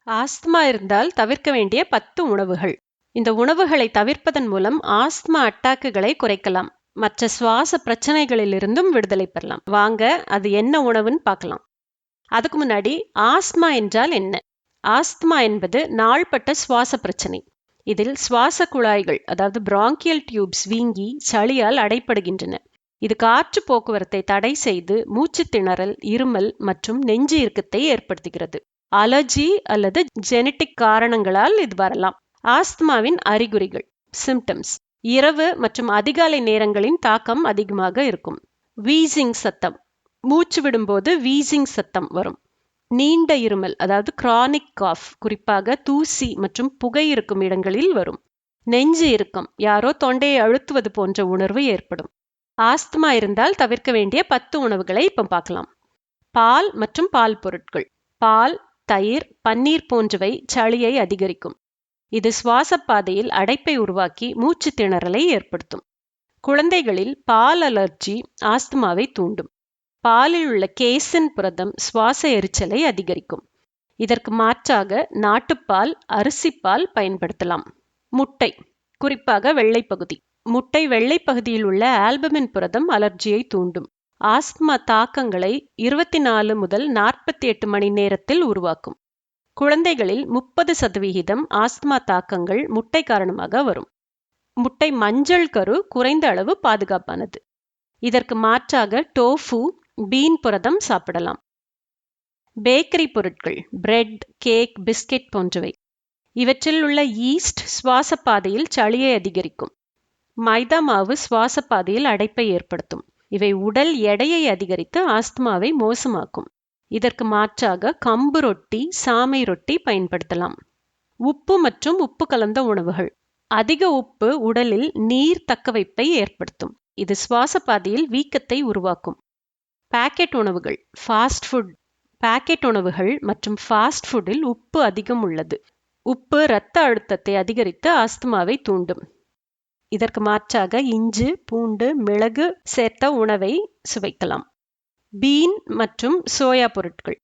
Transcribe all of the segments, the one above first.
Asthma இருந்தால் தவிர்க்க வேண்டிய 10 உணவுகள். இந்த உணவுகளை தவிர்ப்பதன் மூலம் ஆஸ்துமா அட்டாக்குகளை குறைக்கலாம். மற்ற சுவாச பிரச்சனைகளிலிருந்தும் விடுதலை பெறலாம். வாங்க அது என்ன உணவுன்னு பார்க்கலாம். அதுக்கு முன்னாடி ஆஸ்துமா என்றால் என்ன? ஆஸ்துமா என்பது நாள்பட்ட சுவாச பிரச்சனை. இதில் சுவாச குழாய்கள் அதாவது பிராங்கியல் டியூப்ஸ் வீங்கி சளியால் அடைப்படுகின்றன. இது காற்று போக்குவரத்தை தடை செய்து மூச்சு திணறல், இருமல் மற்றும் நெஞ்சு இறுக்கத்தை ஏற்படுத்துகிறது. அலர்ஜி அல்லது ஜெனட்டிக் காரணங்களால் இது வரலாம். ஆஸ்துமாவின் அறிகுறிகள் சிம்டம்ஸ்: இரவு மற்றும் அதிகாலை நேரங்களின் தாக்கம் அதிகமாக இருக்கும். வீசிங் சத்தம், மூச்சு விடும்போது வீசிங் சத்தம் வரும். நீண்ட இருமல் அதாவது கிரானிக் காஃப், குறிப்பாக தூசி மற்றும் புகை இருக்கும் இடங்களில் வரும். நெஞ்சு இறுக்கம், யாரோ தொண்டையை அழுத்துவது போன்ற உணர்வு ஏற்படும். ஆஸ்துமா இருந்தால் தவிர்க்க வேண்டிய 10 உணவுகளை இப்போ பார்க்கலாம். பால் மற்றும் பால் பொருட்கள். பால், தயிர், பன்னீர் போன்றவை சளியை அதிகரிக்கும். இது சுவாச பாதையில் அடைப்பை உருவாக்கி மூச்சு திணறலை ஏற்படுத்தும். குழந்தைகளில் பால் அலர்ஜி ஆஸ்துமாவை தூண்டும். பாலில் உள்ள கேசின் புரதம் சுவாச எரிச்சலை அதிகரிக்கும். இதற்கு மாற்றாக நாட்டுப்பால், அரிசிப்பால் பயன்படுத்தலாம். முட்டை, குறிப்பாக வெள்ளைப்பகுதி. முட்டை வெள்ளைப்பகுதியில் உள்ள ஆல்புமின் புரதம் அலர்ஜியை தூண்டும். ஆஸ்துமா தாக்கங்களை 24 முதல் 48 மணி நேரத்தில் உருவாக்கும். குழந்தைகளில் 30% ஆஸ்துமா தாக்கங்கள் முட்டை காரணமாக வரும். முட்டை மஞ்சள் கரு குறைந்த அளவு பாதுகாப்பானது. இதற்கு மாற்றாக டோஃபு, பீன் புரதம் சாப்பிடலாம். பேக்கரி பொருட்கள், பிரெட், கேக், பிஸ்கெட் போன்றவை. இவற்றில் உள்ள ஈஸ்ட் சுவாச பாதையில் சளியை அதிகரிக்கும். மைதா மாவு சுவாச பாதையில் அடைப்பை ஏற்படுத்தும். இவை உடல் எடையை அதிகரித்து ஆஸ்துமாவை மோசமாக்கும். இதற்கு மாற்றாக கம்பு ரொட்டி, சாமை ரொட்டி பயன்படுத்தலாம். உப்பு மற்றும் உப்பு கலந்த உணவுகள். அதிக உப்பு உடலில் நீர் தக்கவைப்பை ஏற்படுத்தும். இது சுவாச பாதையில் வீக்கத்தை உருவாக்கும். பாக்கெட் உணவுகள், ஃபாஸ்ட் ஃபுட். பாக்கெட் உணவுகள் மற்றும் ஃபாஸ்ட் ஃபுட்டில் உப்பு அதிகம் உள்ளது. உப்பு இரத்த அழுத்தத்தை அதிகரித்து ஆஸ்துமாவை தூண்டும். இதற்கு மாற்றாக இஞ்சி, பூண்டு, மிளகு சேர்த்த உணவை சுவைக்கலாம். பீன் மற்றும் சோயா பொருட்கள்.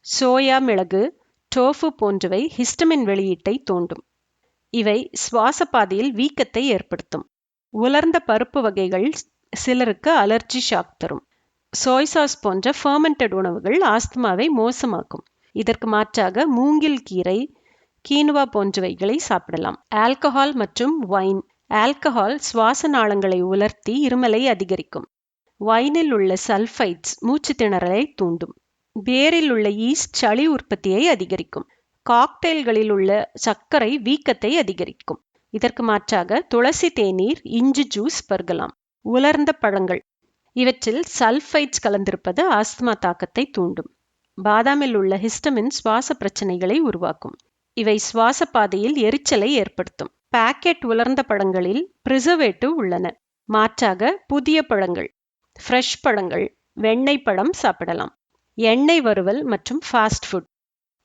சோயா மிளகு, டோஃபு போன்றவை ஹிஸ்டமின் வெளியீட்டை தூண்டும். இவை சுவாச பாதையில் வீக்கத்தை ஏற்படுத்தும். உலர்ந்த பருப்பு வகைகள் சிலருக்கு அலர்ஜி ஷாக் தரும். சோய் சாஸ் போன்ற ஃபர்மெண்டட் உணவுகள் ஆஸ்துமாவை மோசமாக்கும். இதற்கு மாற்றாக மூங்கில் கீரை, கீனுவா போன்றவைகளை சாப்பிடலாம். ஆல்கஹால் மற்றும் வைன். ஆல்கஹால் சுவாச நாளங்களை உலர்த்தி இருமலை அதிகரிக்கும். வைனில் உள்ள சல்ஃபைட்ஸ் மூச்சு திணறலை தூண்டும். பேரில் உள்ள ஈஸ்ட் சளி உற்பத்தியை அதிகரிக்கும். காக்டெயில்களில் உள்ள சர்க்கரை வீக்கத்தை அதிகரிக்கும். இதற்கு மாற்றாக துளசி தேநீர், இஞ்சி ஜூஸ் பருகலாம். உலர்ந்த பழங்கள். இவற்றில் சல்ஃபைட்ஸ் கலந்திருப்பது ஆஸ்துமா தாக்கத்தை தூண்டும். பாதாமில் உள்ள ஹிஸ்டமின் சுவாச பிரச்சனைகளை உருவாக்கும். இவை சுவாச பாதையில் எரிச்சலை ஏற்படுத்தும். பாக்கெட் உலர்ந்த பழங்களில் பிரிசர்வேட்டிவ் உள்ளன. மாற்றாக புதிய பழங்கள், ஃப்ரெஷ் பழங்கள், வெண்ணெய் பழம் சாப்பிடலாம். எண்ணெய் வறுவல் மற்றும் ஃபாஸ்ட் ஃபுட்.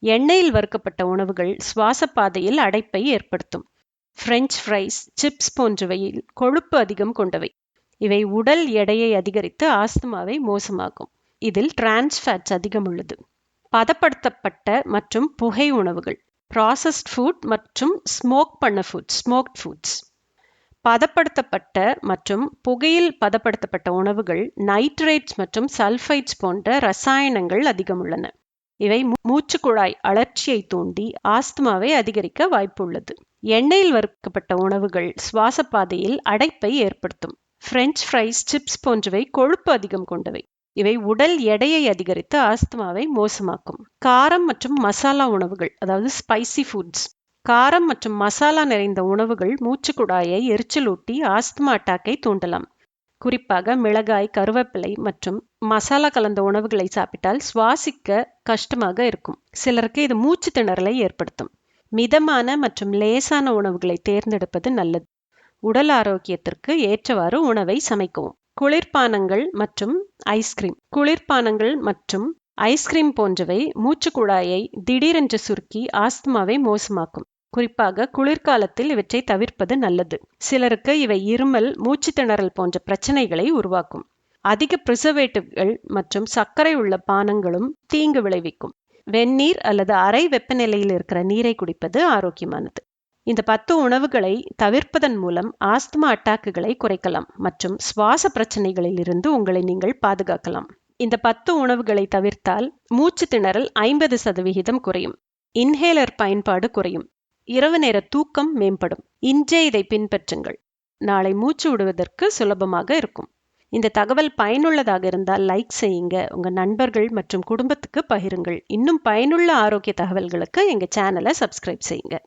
எண்ணெயில் வறுக்கப்பட்ட உணவுகள் சுவாச பாதையில் அடைப்பை ஏற்படுத்தும். பிரெஞ்ச் ஃப்ரைஸ், சிப்ஸ் போன்றவையில் கொழுப்பு அதிகம் கொண்டவை. இவை உடல் எடையை அதிகரித்து ஆஸ்துமாவை மோசமாக்கும். இதில் டிரான்ஸ் ஃபேட்ஸ் அதிகம் உள்ளது. பதப்படுத்தப்பட்ட மற்றும் புகை உணவுகள், ப்ராசஸ்ட் ஃபுட் மற்றும் ஸ்மோக்ட் ஃபுட்ஸ். பதப்படுத்தப்பட்ட மற்றும் புகையில் பதப்படுத்தப்பட்ட உணவுகள் நைட்ரேட்ஸ் மற்றும் சல்ஃபைட்ஸ் போன்ற ரசாயனங்கள் அதிகம் உள்ளன. இவை மூச்சுக்குழாய் அழற்சியை தூண்டி ஆஸ்துமாவை அதிகரிக்க வாய்ப்பு உள்ளது. எண்ணெயில் வறுக்கப்பட்ட உணவுகள் சுவாச பாதையில் அடைப்பை ஏற்படுத்தும். பிரெஞ்ச் ஃப்ரைஸ், சிப்ஸ் போன்றவை கொழுப்பு அதிகம் கொண்டவை. இவை உடல் எடையை அதிகரித்து ஆஸ்துமாவை மோசமாக்கும். காரம் மற்றும் மசாலா உணவுகள், அதாவது ஸ்பைசி ஃபுட்ஸ். காரம் மற்றும் மசாலா நிறைந்த உணவுகள் மூச்சுக்குழாயை எரிச்சலூட்டி ஆஸ்துமா அட்டாக்கை தூண்டலாம். குறிப்பாக மிளகாய், கருவேப்பிலை மற்றும் மசாலா கலந்த உணவுகளை சாப்பிட்டால் சுவாசிக்க கஷ்டமாக இருக்கும். சிலருக்கு இது மூச்சு திணறலை ஏற்படுத்தும். மிதமான மற்றும் லேசான உணவுகளை தேர்ந்தெடுப்பது நல்லது. உடல் ஆரோக்கியத்திற்கு ஏற்றவாறு உணவை சமைக்கவும். குளிர்பானங்கள் மற்றும் ஐஸ்கிரீம். குளிர்பானங்கள் மற்றும் ஐஸ்கிரீம் போன்றவை மூச்சுக்குழாயை திடீரென்று சுருக்கி ஆஸ்துமாவை மோசமாக்கும். குறிப்பாக குளிர்காலத்தில் இவற்றை தவிர்ப்பது நல்லது. சிலருக்கு இவை இருமல், மூச்சு திணறல் போன்ற பிரச்சனைகளை உருவாக்கும். அதிக பிரிசர்வேட்டிவ்கள் மற்றும் சர்க்கரை உள்ள பானங்களும் தீங்கு விளைவிக்கும். வெந்நீர் அல்லது அறை வெப்பநிலையில் இருக்கிற நீரை குடிப்பது ஆரோக்கியமானது. இந்த 10 உணவுகளை தவிர்ப்பதன் மூலம் ஆஸ்துமா அட்டாக்குகளை குறைக்கலாம் மற்றும் சுவாச பிரச்சனைகளில் இருந்து உங்களை நீங்கள் பாதுகாக்கலாம். இந்த 10 உணவுகளை தவிர்த்தால் மூச்சு திணறல் 50% குறையும், இன்ஹேலர் பயன்பாடு குறையும், இரவு நேர தூக்கம் மேம்படும். இன்றே இதை பின்பற்றுங்கள். நாளை மூச்சு விடுவதற்கு சுலபமாக இருக்கும். இந்த தகவல் பயனுள்ளதாக இருந்தால் லைக் செய்யுங்க, உங்க நண்பர்கள் மற்றும் குடும்பத்துக்கு பகிருங்கள். இன்னும் பயனுள்ள ஆரோக்கிய தகவல்களுக்கு எங்க சேனலை சப்ஸ்கிரைப் செய்யுங்க.